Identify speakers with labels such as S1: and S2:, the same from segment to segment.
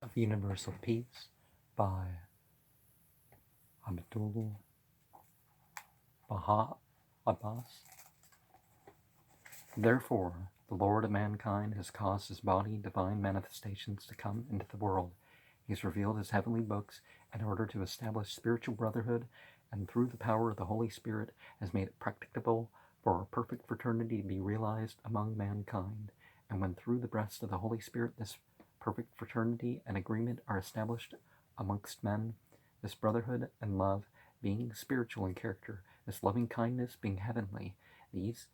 S1: of Universal Peace by Abdul Baha Abbas. Therefore, the Lord of mankind has caused his body divine manifestations to come into the world. He has revealed his heavenly books in order to establish spiritual brotherhood, and through the power of the Holy Spirit has made it practicable for a perfect fraternity to be realized among mankind. And when through the breast of the Holy Spirit this perfect fraternity and agreement are established amongst men, this brotherhood and love being spiritual in character, this loving kindness being heavenly, these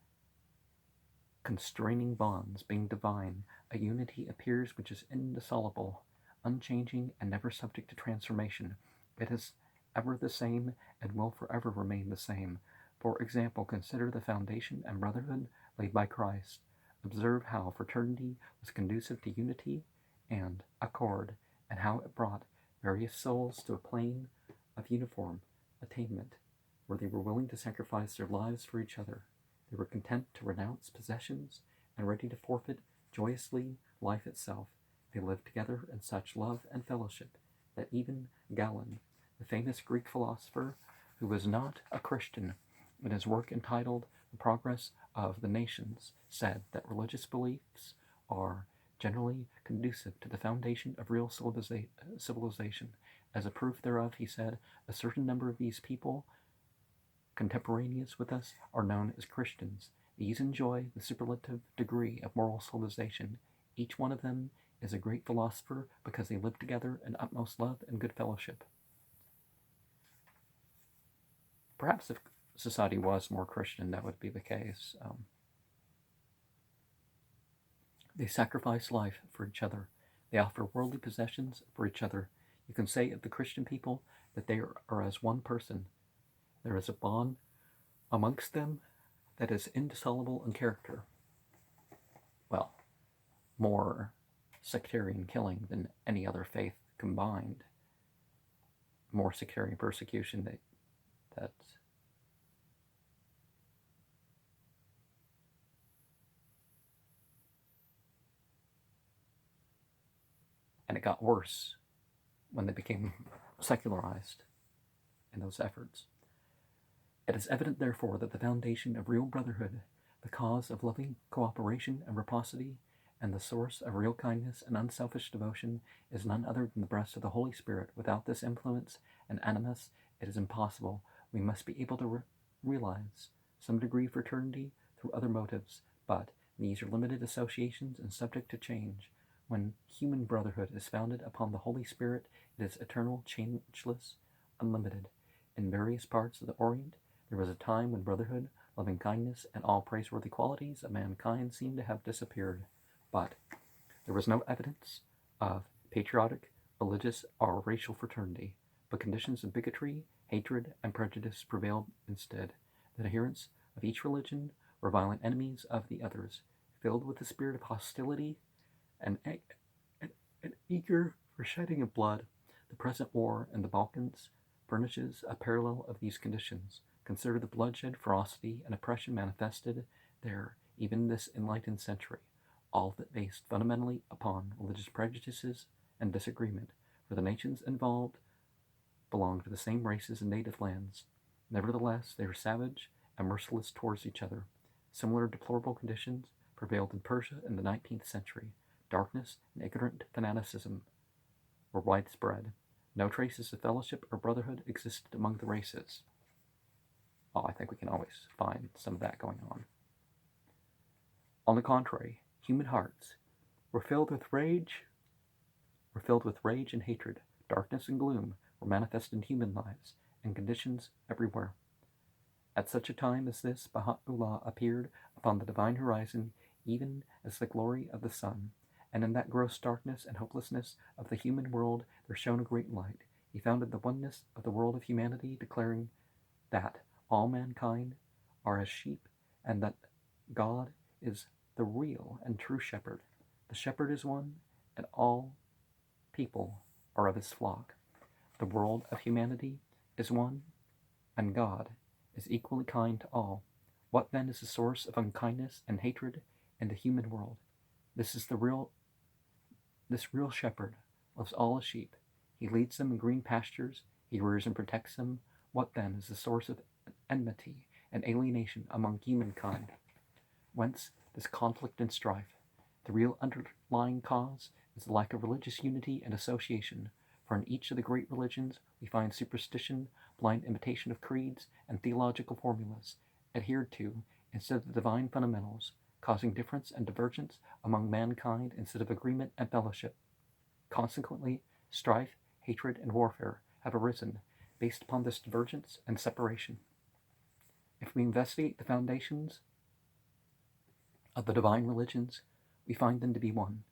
S1: constraining bonds being divine, a unity appears which is indissoluble, unchanging, and never subject to transformation. It is ever the same and will forever remain the same. For example, consider the foundation and brotherhood laid by Christ. Observe how fraternity was conducive to unity and accord, and how it brought various souls to a plane of uniform attainment, where they were willing to sacrifice their lives for each other. They were content to renounce possessions and ready to forfeit joyously life itself. They lived together in such love and fellowship that even Galen, the famous Greek philosopher who was not a Christian, in his work entitled The Progress of the Nations, said that religious beliefs are generally conducive to the foundation of real civilization. As a proof thereof, he said, a certain number of these people contemporaneous with us are known as Christians. These enjoy the superlative degree of moral civilization. Each one of them is a great philosopher because they live together in utmost love and good fellowship. Perhaps if society was more Christian, that would be the case. They sacrifice life for each other. They offer worldly possessions for each other. You can say of the Christian people that they are as one person. There is a bond amongst them that is indissoluble in character. Well, more sectarian killing than any other faith combined. More sectarian persecution that and it got worse when they became secularized in those efforts. It is evident, therefore, that the foundation of real brotherhood, the cause of loving cooperation and reciprocity, and the source of real kindness and unselfish devotion is none other than the breast of the Holy Spirit. Without this influence and animus, it is impossible. We must be able to realize some degree of fraternity through other motives, but these are limited associations and subject to change. When human brotherhood is founded upon the Holy Spirit, it is eternal, changeless, unlimited. In various parts of the Orient, there was a time when brotherhood, loving kindness, and all praiseworthy qualities of mankind seemed to have disappeared, but there was no evidence of patriotic, religious, or racial fraternity, but conditions of bigotry, hatred, and prejudice prevailed instead. The adherents of each religion were violent enemies of the others, filled with the spirit of hostility and eager for shedding of blood. The present war in the Balkans furnishes a parallel of these conditions. Consider the bloodshed, ferocity, and oppression manifested there, even in this enlightened century, all of it based fundamentally upon religious prejudices and disagreement, for the nations involved belong to the same races and native lands. Nevertheless, they are savage and merciless towards each other. Similar deplorable conditions prevailed in Persia in the 19th century. Darkness and ignorant fanaticism were widespread. No traces of fellowship or brotherhood existed among the races. Well, I think we can always find some of that going on. On the contrary, human hearts were filled with rage and hatred. Darkness and gloom were manifest in human lives and conditions everywhere. At such a time as this, Baha'u'llah appeared upon the divine horizon, even as the glory of the sun, and in that gross darkness and hopelessness of the human world there shone a great light. He founded the oneness of the world of humanity, declaring that all mankind are as sheep, and that God is the real and true shepherd. The shepherd is one, and all people are of his flock. The world of humanity is one, and God is equally kind to all. What then is the source of unkindness and hatred in the human world? This real shepherd loves all his sheep. He leads them in green pastures. He rears and protects them. What then is the source of enmity and alienation among humankind? Whence this conflict and strife? The real underlying cause is the lack of religious unity and association, for in each of the great religions we find superstition, blind imitation of creeds, and theological formulas, adhered to instead of the divine fundamentals, causing difference and divergence among mankind instead of agreement and fellowship. Consequently, strife, hatred, and warfare have arisen based upon this divergence and separation. If we investigate the foundations of the divine religions, we find them to be one,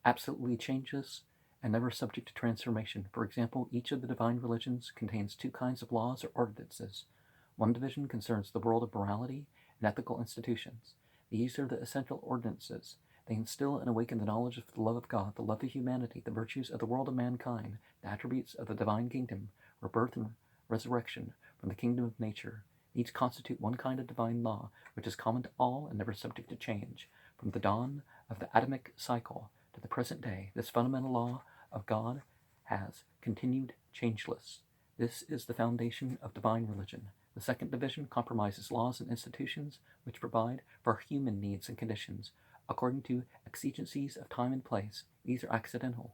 S1: absolutely changeless and never subject to transformation. For example, each of the divine religions contains two kinds of laws or ordinances. One division concerns the world of morality and ethical institutions. These are the essential ordinances. They instill and awaken the knowledge of the love of God, the love of humanity, the virtues of the world of mankind, the attributes of the divine kingdom, rebirth and resurrection from the kingdom of nature. These constitute one kind of divine law, which is common to all and never subject to change. From the dawn of the Adamic cycle to the present day, this fundamental law of God has continued changeless. This is the foundation of divine religion. The second division compromises laws and institutions which provide for human needs and conditions according to exigencies of time and place. These are accidental,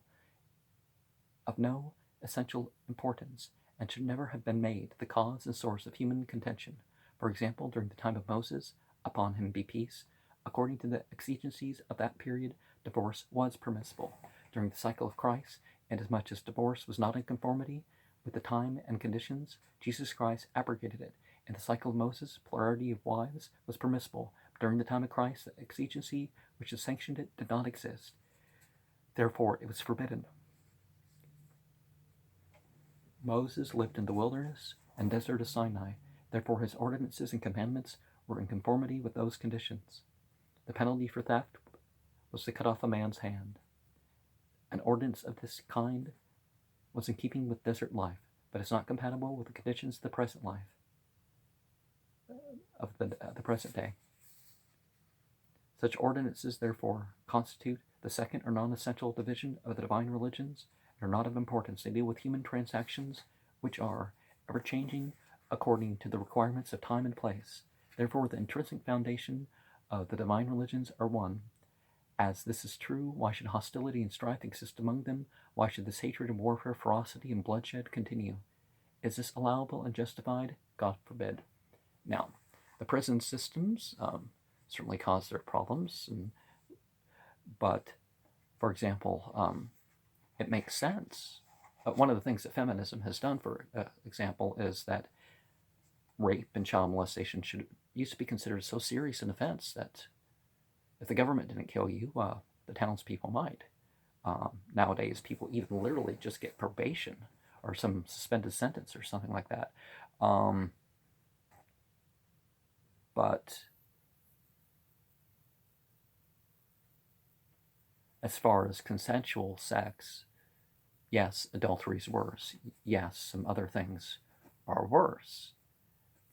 S1: of no essential importance, and should never have been made the cause and source of human contention. For example, during the time of Moses, upon him be peace, according to the exigencies of that period, divorce was permissible. During the cycle of Christ, inasmuch as divorce was not in conformity with the time and conditions, Jesus Christ abrogated it. In the cycle of Moses, plurality of wives was permissible. But during the time of Christ, the exigency which has sanctioned it did not exist. Therefore, it was forbidden. Moses lived in the wilderness and desert of Sinai. Therefore, his ordinances and commandments were in conformity with those conditions. The penalty for theft was to cut off a man's hand. An ordinance of this kind was in keeping with desert life, but is not compatible with the conditions of the present life, of the present day. Such ordinances, therefore, constitute the second or non-essential division of the divine religions and are not of importance. They deal with human transactions which are ever-changing according to the requirements of time and place. Therefore, the intrinsic foundation of the divine religions are one. As this is true, why should hostility and strife exist among them? Why should this hatred and warfare, ferocity and bloodshed continue? Is this allowable and justified? God forbid. Now, the prison systems certainly cause their problems, but, for example, it makes sense. One of the things that feminism has done, for example, is that rape and child molestation used to be considered so serious an offense that if the government didn't kill you, the townspeople might. Nowadays, people even literally just get probation or some suspended sentence or something like that. But as far as consensual sex, yes, adultery is worse. Yes, some other things are worse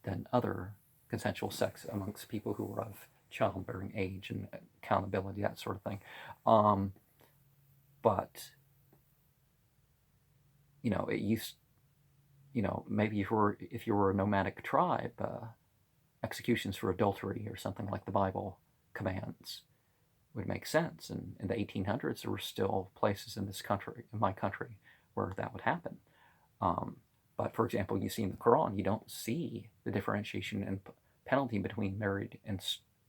S1: than other consensual sex amongst people who are of childbearing age and accountability, that sort of thing. But, it used, maybe if you were a nomadic tribe, executions for adultery or something like the Bible commands would make sense. And in the 1800s, there were still places in my country, where that would happen. But for example, you see in the Quran, you don't see the differentiation and penalty between married and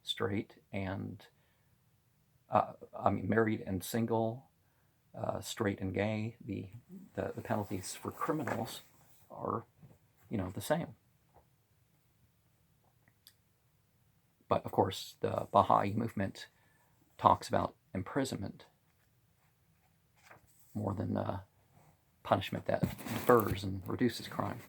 S1: straight and, married and single, straight and gay. The penalties for criminals are, the same. But of course, the Baha'i movement talks about imprisonment more than punishment that defers and reduces crime.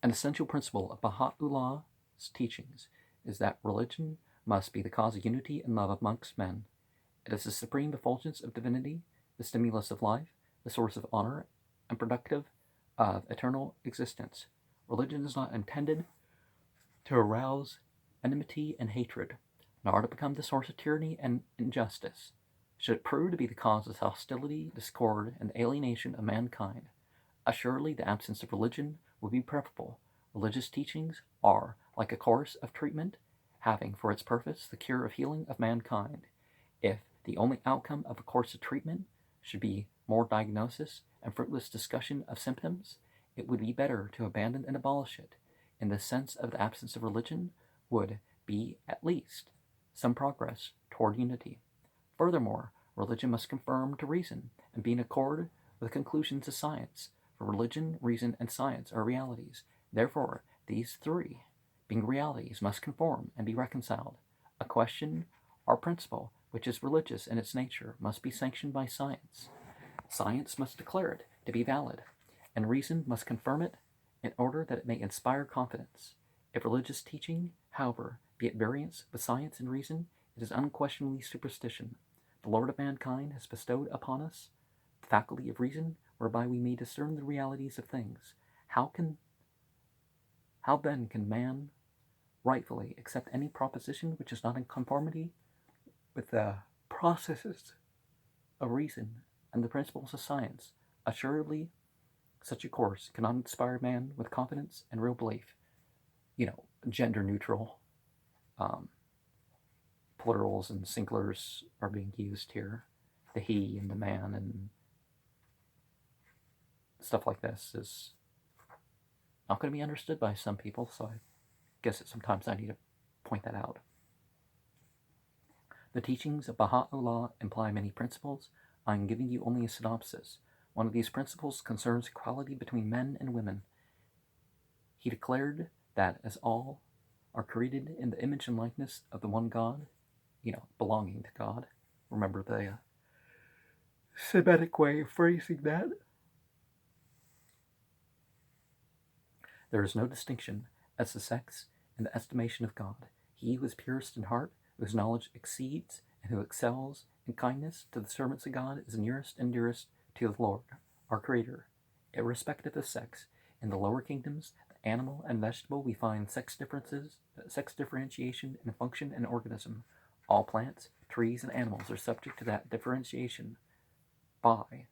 S1: An essential principle of Baha'u'llah's teachings is that religion must be the cause of unity and love amongst men. It is the supreme effulgence of divinity, the stimulus of life, the source of honor, and productive of eternal existence. Religion is not intended to arouse enmity and hatred, nor to become the source of tyranny and injustice. Should it prove to be the cause of hostility, discord, and alienation of mankind, assuredly the absence of religion would be preferable. Religious teachings are like a course of treatment, having for its purpose the cure of healing of mankind. If the only outcome of a course of treatment should be more diagnosis and fruitless discussion of symptoms, it would be better to abandon and abolish it. In the sense of the absence of religion would be at least some progress toward unity. Furthermore, religion must conform to reason and be in accord with the conclusions of science, for religion, reason, and science are realities. Therefore, these three, being realities, must conform and be reconciled. A question or principle which is religious in its nature must be sanctioned by science. Science must declare it to be valid, and reason must confirm it in order that it may inspire confidence. If religious teaching, however, be at variance with science and reason, it is unquestionably superstition. The Lord of mankind has bestowed upon us the faculty of reason, whereby we may discern the realities of things. How then can man rightfully accept any proposition which is not in conformity with the processes of reason and the principles of science? Assuredly, such a course cannot inspire man with confidence and real belief. Gender neutral plurals and singulars are being used here. The he and the man and stuff like this is not going to be understood by some people, so I guess that sometimes I need to point that out. The teachings of Baha'u'llah imply many principles. I am giving you only a synopsis. One of these principles concerns equality between men and women. He declared that as all are created in the image and likeness of the one God, belonging to God. Remember the Semitic way of phrasing that? There is no distinction as to sex in the estimation of God. He who is purest in heart, whose knowledge exceeds, and who excels in kindness to the servants of God is nearest and dearest to the Lord, our Creator. Irrespective of sex, in the lower kingdoms, the animal and vegetable, we find sex differentiation in function and organism. All plants, trees, and animals are subject to that differentiation by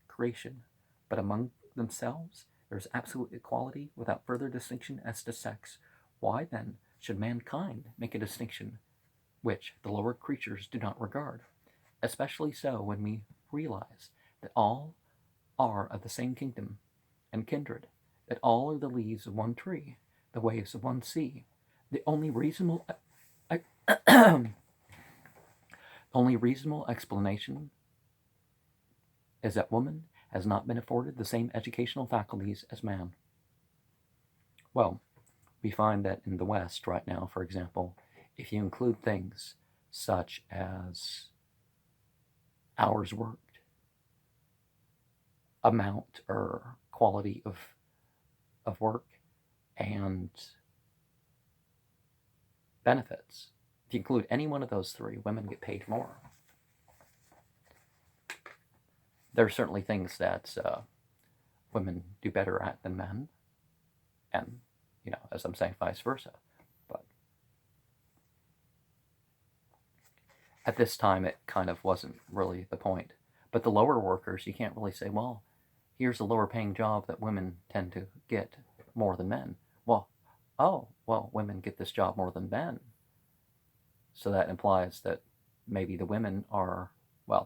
S1: creation, but among themselves there is absolute equality without further distinction as to sex. Why then should mankind make a distinction which the lower creatures do not regard? Especially so when we realize that all are of the same kingdom and kindred, that all are the leaves of one tree, the waves of one sea. The only reasonable explanation is that woman has not been afforded the same educational faculties as man. Well, we find that in the West right now, for example, if you include things such as hours worked, amount or quality of work, and benefits, if you include any one of those three, women get paid more. There are certainly things that women do better at than men, and, as I'm saying, vice versa. But at this time, it kind of wasn't really the point. But the lower workers, you can't really say, well, here's a lower paying job that women tend to get more than men. Women get this job more than men. So that implies that maybe the women are,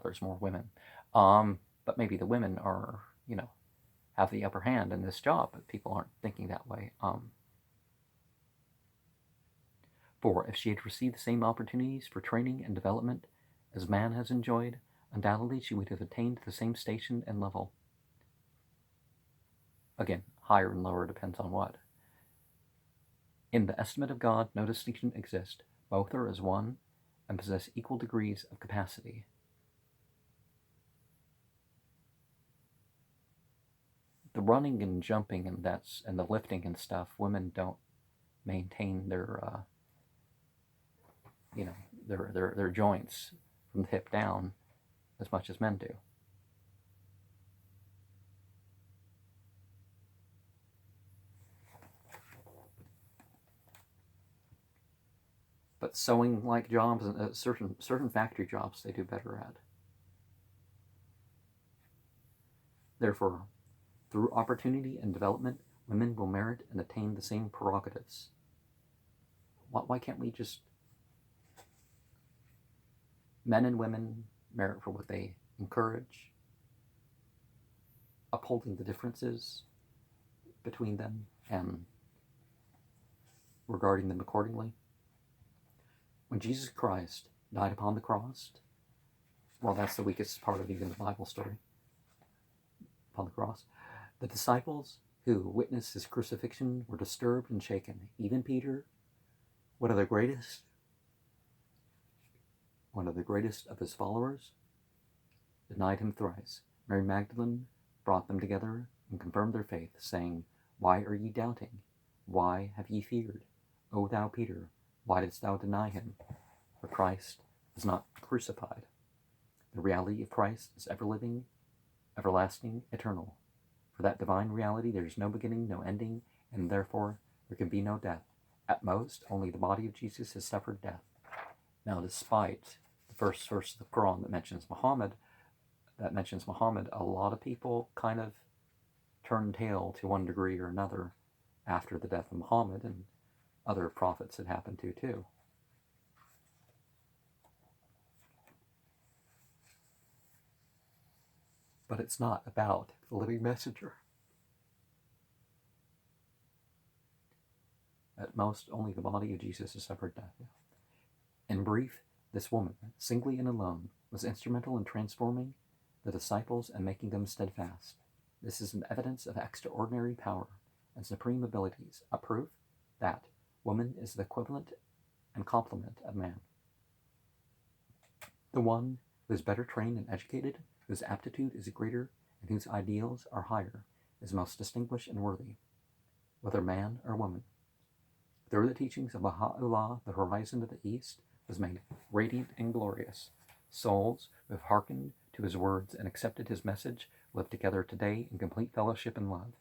S1: there's more women. But maybe the women are, have the upper hand in this job, but people aren't thinking that way. For if she had received the same opportunities for training and development as man has enjoyed, undoubtedly she would have attained the same station and level. Again, higher and lower depends on what. In the estimate of God, no distinction exists. Both are as one and possess equal degrees of capacity. The running and jumping and the lifting and stuff, women don't maintain their their joints from the hip down as much as men do. But sewing like jobs and certain factory jobs they do better at. Therefore, through opportunity and development, women will merit and attain the same prerogatives. Why can't we just... Men and women merit for what they encourage, upholding the differences between them and regarding them accordingly. When Jesus Christ died upon the cross, well, that's the weakest part of even the Bible story, upon the cross, the disciples who witnessed his crucifixion were disturbed and shaken. Even Peter, one of the greatest of his followers, denied him thrice. Mary Magdalene brought them together and confirmed their faith, saying, "Why are ye doubting? Why have ye feared? O thou Peter, why didst thou deny him?" For Christ is not crucified. The reality of Christ is ever-living, everlasting, eternal. For that divine reality there is no beginning, no ending, and therefore there can be no death. At most, only the body of Jesus has suffered death. Now, despite the first verse of the Quran that mentions Muhammad, a lot of people kind of turned tail to one degree or another after the death of Muhammad, and other prophets had happened to too. But it's not about the living messenger. At most, only the body of Jesus has suffered death. In brief, this woman, singly and alone, was instrumental in transforming the disciples and making them steadfast. This is an evidence of extraordinary power and supreme abilities, a proof that woman is the equivalent and complement of man. The one who is better trained and educated, whose aptitude is greater, and whose ideals are higher, is most distinguished and worthy, whether man or woman. Through the teachings of Baha'u'llah, the horizon of the East was made radiant and glorious. Souls who have hearkened to his words and accepted his message live together today in complete fellowship and love.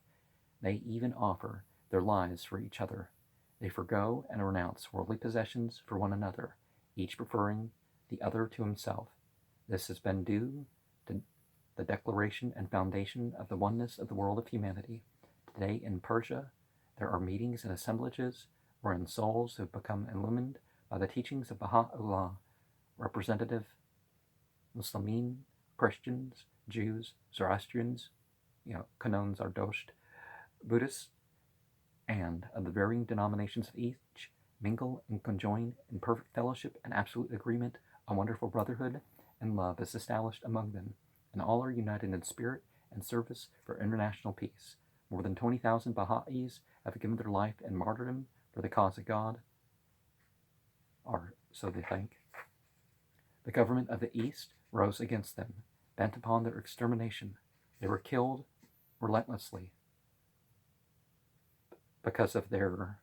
S1: They even offer their lives for each other. They forgo and renounce worldly possessions for one another, each preferring the other to himself. This has been due to the declaration and foundation of the oneness of the world of humanity. Today in Persia, there are meetings and assemblages wherein souls have become illumined by the teachings of Baha'u'llah, representative Muslimin, Christians, Jews, Zoroastrians, Canons are Dosht, Buddhists, and of the varying denominations of each, mingle and conjoin in perfect fellowship and absolute agreement. A wonderful brotherhood and love is established among them, and all are united in spirit and service for international peace. More than 20,000 Baha'is have given their life in martyrdom for the cause of God, or so they think. The government of the East rose against them, bent upon their extermination. They were killed relentlessly because of their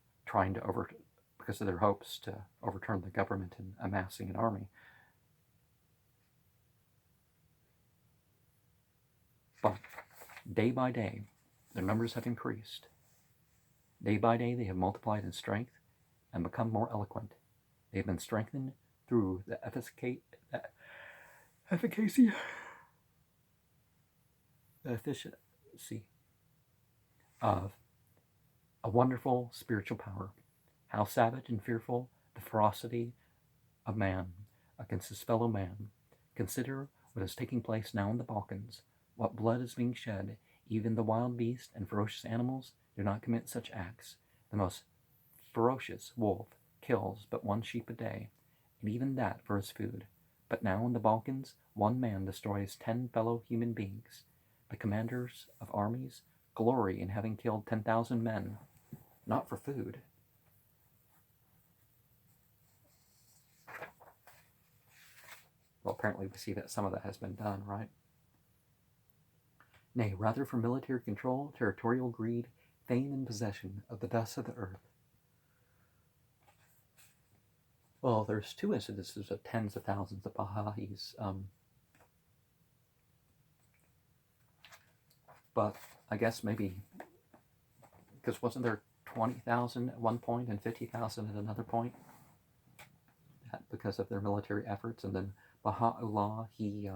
S1: hopes to overturn the government and amassing an army. But day by day, their numbers have increased. Day by day, they have multiplied in strength and become more eloquent. They have been strengthened through the efficacy of a wonderful spiritual power. How savage and fearful the ferocity of man against his fellow man. Consider what is taking place now in the Balkans. What blood is being shed. Even the wild beasts and ferocious animals do not commit such acts. The most ferocious wolf kills but one sheep a day, and even that for his food. But now in the Balkans, one man destroys 10 fellow human beings. The commanders of armies glory in having killed 10,000 men, not for food. Well, apparently we see that some of that has been done, right? Nay, rather for military control, territorial greed, fame and possession of the dust of the earth. Well, there's 2 incidences of tens of thousands of Baha'is, but I guess maybe, because wasn't there 20,000 at one point and 50,000 at another point? Because of their military efforts, and then Baha'u'llah, he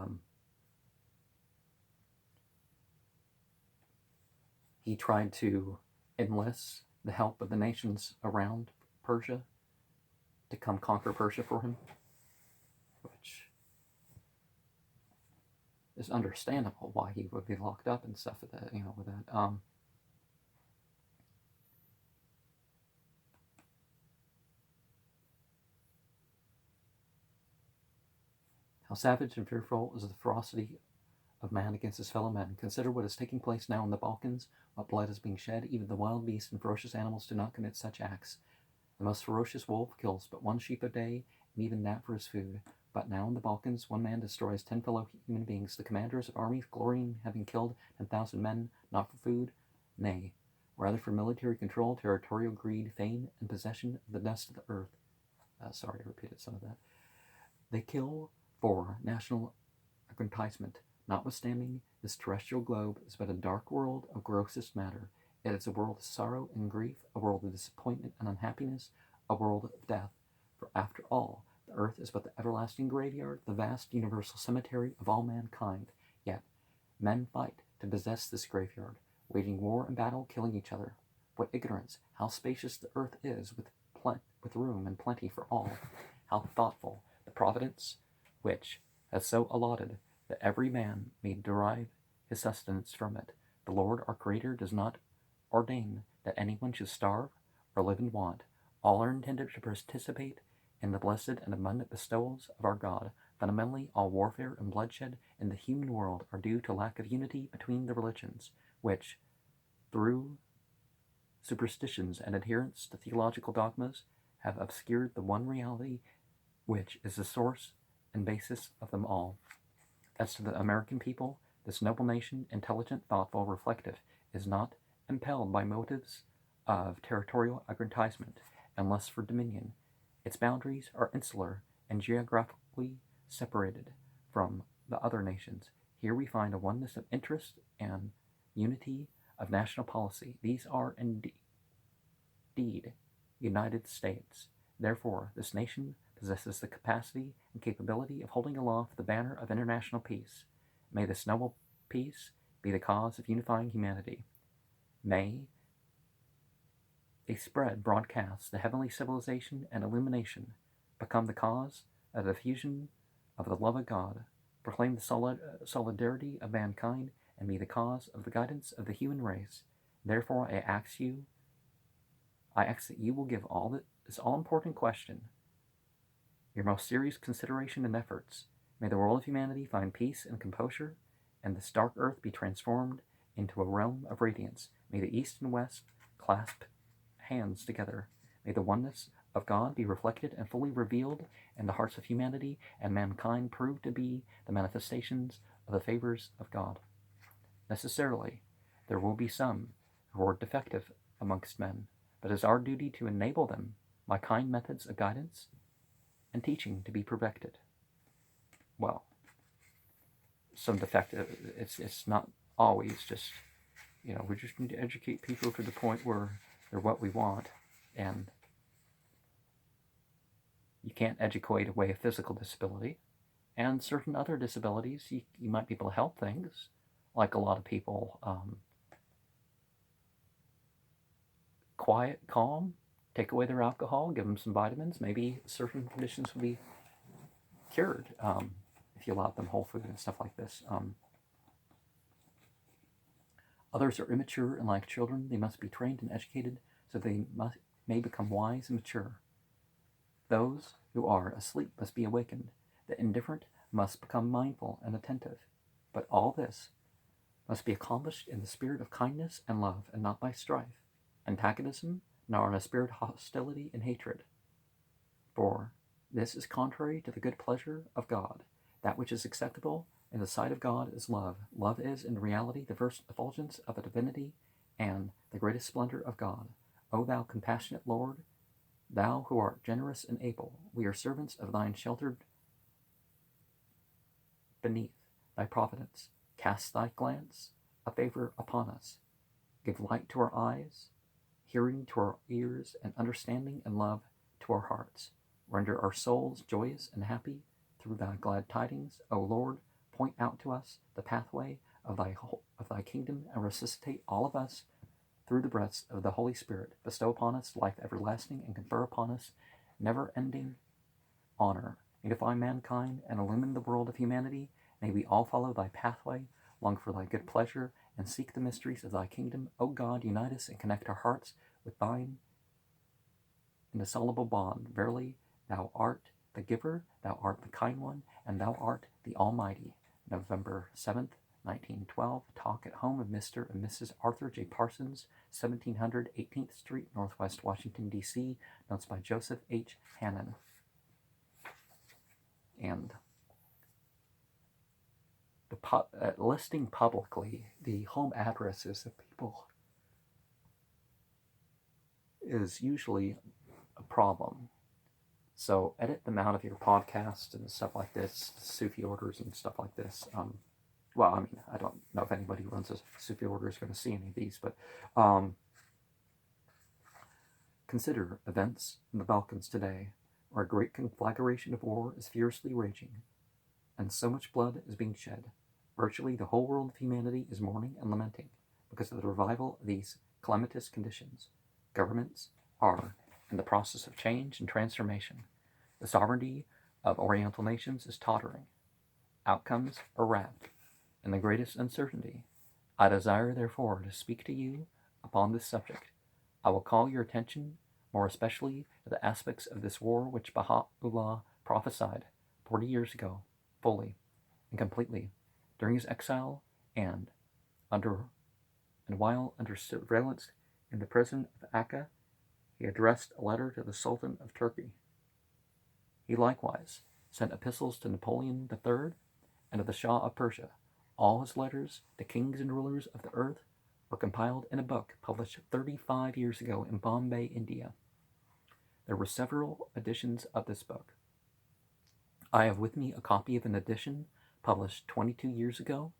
S1: he tried to enlist the help of the nations around Persia to come conquer Persia for him, which is understandable why he would be locked up and stuff with that, with that. How savage and fearful is the ferocity of man against his fellow men. Consider what is taking place now in the Balkans, what blood is being shed. Even the wild beasts and ferocious animals do not commit such acts. The most ferocious wolf kills but one sheep a day, and even that for his food. But now in the Balkans, one man destroys 10 fellow human beings. The commanders of armies glory in having killed 10,000 men, not for food, nay, rather for military control, territorial greed, fame, and possession of the dust of the earth. Sorry, I repeated some of that. They kill for national aggrandizement. Notwithstanding, this terrestrial globe is but a dark world of grossest matter. It is a world of sorrow and grief, a world of disappointment and unhappiness, a world of death. For after all, the earth is but the everlasting graveyard, the vast universal cemetery of all mankind. Yet men fight to possess this graveyard, waging war and battle, killing each other. What ignorance! How spacious the earth is, with room and plenty for all. How thoughtful the providence which has so allotted that every man may derive his sustenance from it. The Lord our Creator does not ordain that anyone should starve or live in want. All are intended to participate in the blessed and abundant bestowals of our God. Fundamentally, all warfare and bloodshed in the human world are due to lack of unity between the religions, which, through superstitions and adherence to theological dogmas, have obscured the one reality which is the source and basis of them all. As to the American people, this noble nation, intelligent, thoughtful, reflective, is not impelled by motives of territorial aggrandizement and lust for dominion. Its boundaries are insular and geographically separated from the other nations. Here we find a oneness of interest and unity of national policy. These are indeed United States. Therefore, this nation possesses the capacity and capability of holding aloft the banner of international peace. May this noble peace be the cause of unifying humanity. May they spread broadcast the heavenly civilization and illumination, become the cause of the diffusion of the love of God, proclaim the solidarity of mankind, and be the cause of the guidance of the human race. Therefore, I ask that you will give this all-important question your most serious consideration and efforts. May the world of humanity find peace and composure, and this dark earth be transformed into a realm of radiance. May the East and West clasp hands together. May the oneness of God be reflected and fully revealed in the hearts of humanity, and mankind prove to be the manifestations of the favors of God. Necessarily, there will be some who are defective amongst men, but it is our duty to enable them by kind methods of guidance and teaching to be perfected. Well, some defective, it's not always just, we just need to educate people to the point where they're what we want, and you can't educate away a physical disability, and certain other disabilities, you might be able to help things, like a lot of people, quiet, calm, take away their alcohol, give them some vitamins, maybe certain conditions will be cured if you allow them whole food and stuff like this. Others are immature and like children. They must be trained and educated so they may become wise and mature. Those who are asleep must be awakened. The indifferent must become mindful and attentive. But all this must be accomplished in the spirit of kindness and love, and not by strife, antagonism, nor in a spirit of hostility and hatred. For this is contrary to the good pleasure of God. That which is acceptable in the sight of God is love. Love is, in reality, the first effulgence of a divinity and the greatest splendor of God. O thou compassionate Lord, thou who art generous and able, we are servants of thine, sheltered beneath thy providence. Cast thy glance of favor upon us. Give light to our eyes, hearing to our ears, and understanding and love to our hearts. Render our souls joyous and happy through thy glad tidings. O Lord, point out to us the pathway of thy kingdom, and resuscitate all of us through the breaths of the Holy Spirit, bestow upon us life everlasting and confer upon us never-ending honor. Unify mankind and illumine the world of humanity. May we all follow thy pathway, long for thy good pleasure, and seek the mysteries of thy kingdom. O God, unite us and connect our hearts with thine indissoluble bond. Verily, thou art the giver, thou art the kind one, and thou art the Almighty. November 7th, 1912, talk at home of Mr. and Mrs. Arthur J. Parsons, 1700 18th Street, Northwest Washington, D.C. Notes by Joseph H. Hannon. And listing publicly the home addresses of people is usually a problem. So edit them out of your podcast and stuff like this, Sufi orders and stuff like this. Well, I mean, I don't know if anybody who runs a Sufi order is going to see any of these, but consider events in the Balkans today, where a great conflagration of war is fiercely raging, and so much blood is being shed. Virtually the whole world of humanity is mourning and lamenting because of the revival of these calamitous conditions. Governments are in the process of change and transformation. The sovereignty of Oriental nations is tottering. Outcomes are wrapped in the greatest uncertainty. I desire, therefore, to speak to you upon this subject. I will call your attention more especially to the aspects of this war which Baha'u'llah prophesied 40 years ago, fully and completely, during his exile and while under surveillance in the prison of Akka. He addressed a letter to the Sultan of Turkey. He likewise sent epistles to Napoleon III and to the Shah of Persia. All his letters to kings and rulers of the earth were compiled in a book published 35 years ago in Bombay, India. There were several editions of this book. I have with me a copy of an edition published 22 years ago.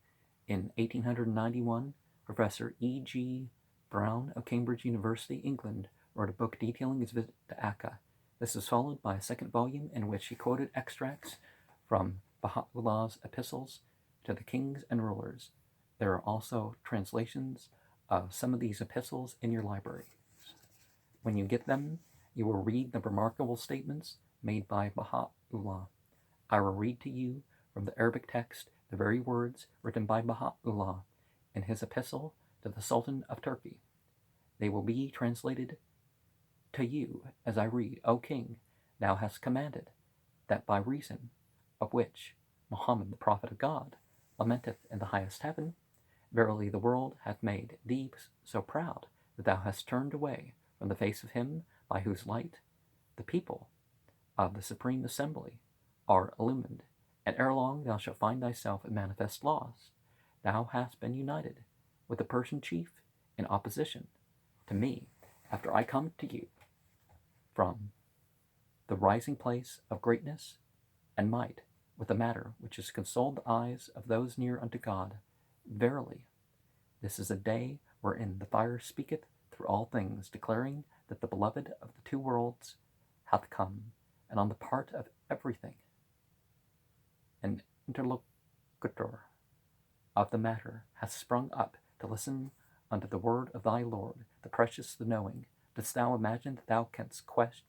S1: In 1891, Professor E.G. Brown of Cambridge University, England, wrote a book detailing his visit to Akka. This is followed by a second volume in which he quoted extracts from Baha'u'llah's epistles to the kings and rulers. There are also translations of some of these epistles in your library. When you get them, you will read the remarkable statements made by Baha'u'llah. I will read to you from the Arabic text the very words written by Baha'u'llah in his epistle to the Sultan of Turkey. They will be translated to you as I read. O King, thou hast commanded that by reason of which Muhammad, the prophet of God, lamenteth in the highest heaven, verily the world hath made thee so proud that thou hast turned away from the face of him by whose light the people of the Supreme Assembly are illumined, and ere long thou shalt find thyself in manifest loss. Thou hast been united with the Persian chief in opposition to me after I come to you from the rising place of greatness and might with a matter which has consoled the eyes of those near unto God. Verily, this is a day wherein the fire speaketh through all things, declaring that the beloved of the two worlds hath come, and on the part of everything an interlocutor of the matter hath sprung up to listen unto the word of thy Lord, the precious, the knowing. Dost thou imagine that thou canst quench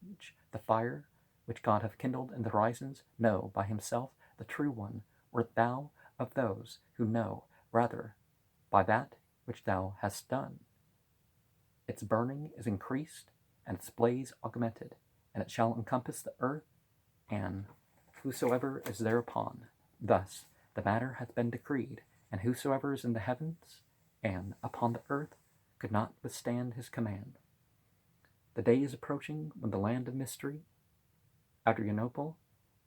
S1: the fire which God hath kindled in the horizons? No, by himself, the true one, wert thou of those who know, rather, by that which thou hast done. Its burning is increased, and its blaze augmented, and it shall encompass the earth, and whosoever is thereupon. Thus the matter hath been decreed, and whosoever is in the heavens and upon the earth could not withstand his command. The day is approaching when the land of mystery, Adrianople,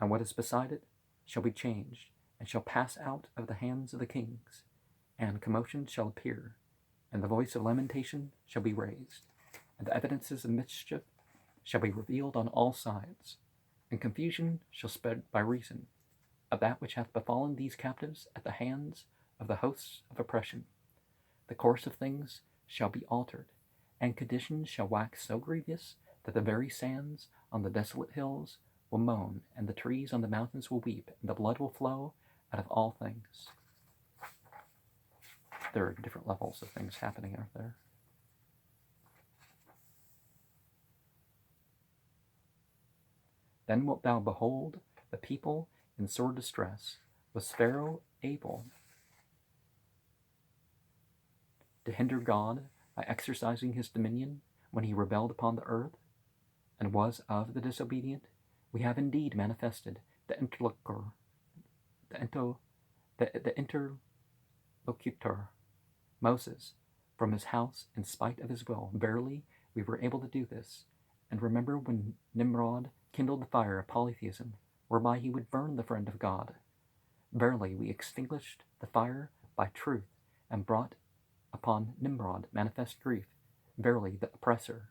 S1: and what is beside it, shall be changed, and shall pass out of the hands of the kings, and commotion shall appear, and the voice of lamentation shall be raised, and the evidences of mischief shall be revealed on all sides, and confusion shall spread by reason of that which hath befallen these captives at the hands of the hosts of oppression. The course of things shall be altered, and conditions shall wax so grievous that the very sands on the desolate hills will moan, and the trees on the mountains will weep, and the blood will flow out of all things. There are different levels of things happening out there. Then wilt thou behold the people in sore distress. Was Pharaoh able to hinder God by exercising his dominion when he rebelled upon the earth and was of the disobedient? We have indeed manifested the interlocutor, Moses, from his house in spite of his will. Verily, we were able to do this. And remember when Nimrod kindled the fire of polytheism, whereby he would burn the friend of God. Verily, we extinguished the fire by truth, and brought upon Nimrod manifest grief. Verily, the oppressor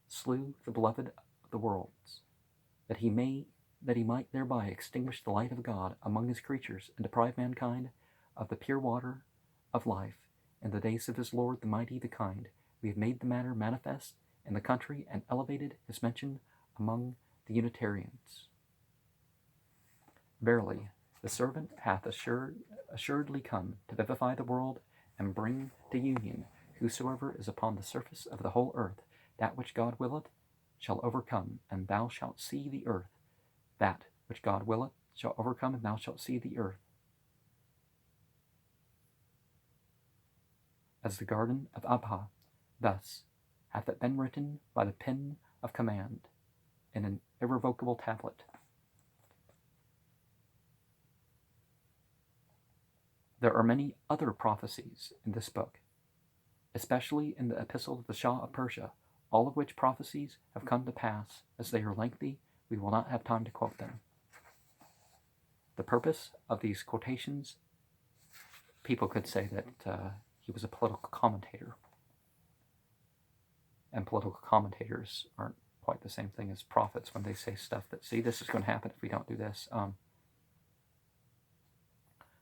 S1: slew the beloved of the worlds, that he might thereby extinguish the light of God among his creatures, and deprive mankind of the pure water of life. In the days of his Lord, the mighty, the kind, we have made the matter manifest in the country, and elevated his mention among the Unitarians. Verily, the servant hath assuredly come to vivify the world, and bring to union whosoever is upon the surface of the whole earth. That which God willeth shall overcome, and thou shalt see the earth. That which God willeth shall overcome, and thou shalt see the earth. As the garden of Abha, thus hath it been written by the pen of command in an irrevocable tablet. There are many other prophecies in this book, especially in the epistle of the Shah of Persia, all of which prophecies have come to pass. As they are lengthy, we will not have time to quote them. The purpose of these quotations, people could say that he was a political commentator, and political commentators aren't quite the same thing as prophets when they say stuff that, see, this is going to happen if we don't do this.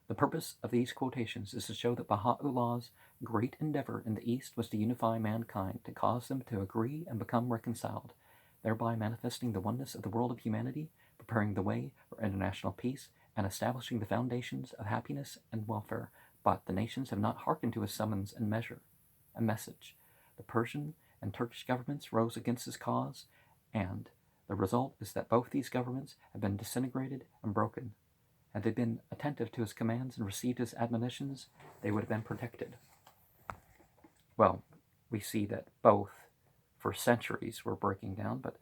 S1: The purpose of these quotations is to show that Baha'u'llah's great endeavor in the East was to unify mankind, to cause them to agree and become reconciled, thereby manifesting the oneness of the world of humanity, preparing the way for international peace, and establishing the foundations of happiness and welfare. But the nations have not hearkened to his summons and message. The Persian and Turkish governments rose against his cause, and the result is that both these governments have been disintegrated and broken. Had they been attentive to his commands and received his admonitions, they would have been protected. Well, we see that both, for centuries, were breaking down, but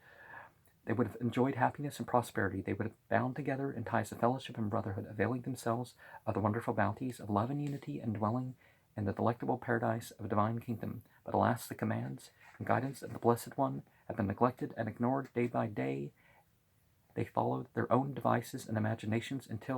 S1: they would have enjoyed happiness and prosperity. They would have bound together in ties of fellowship and brotherhood, availing themselves of the wonderful bounties of love and unity, and dwelling in the delectable paradise of a divine kingdom. But alas, the commands and guidance of the Blessed One have been neglected and ignored day by day. They followed their own devices and imaginations until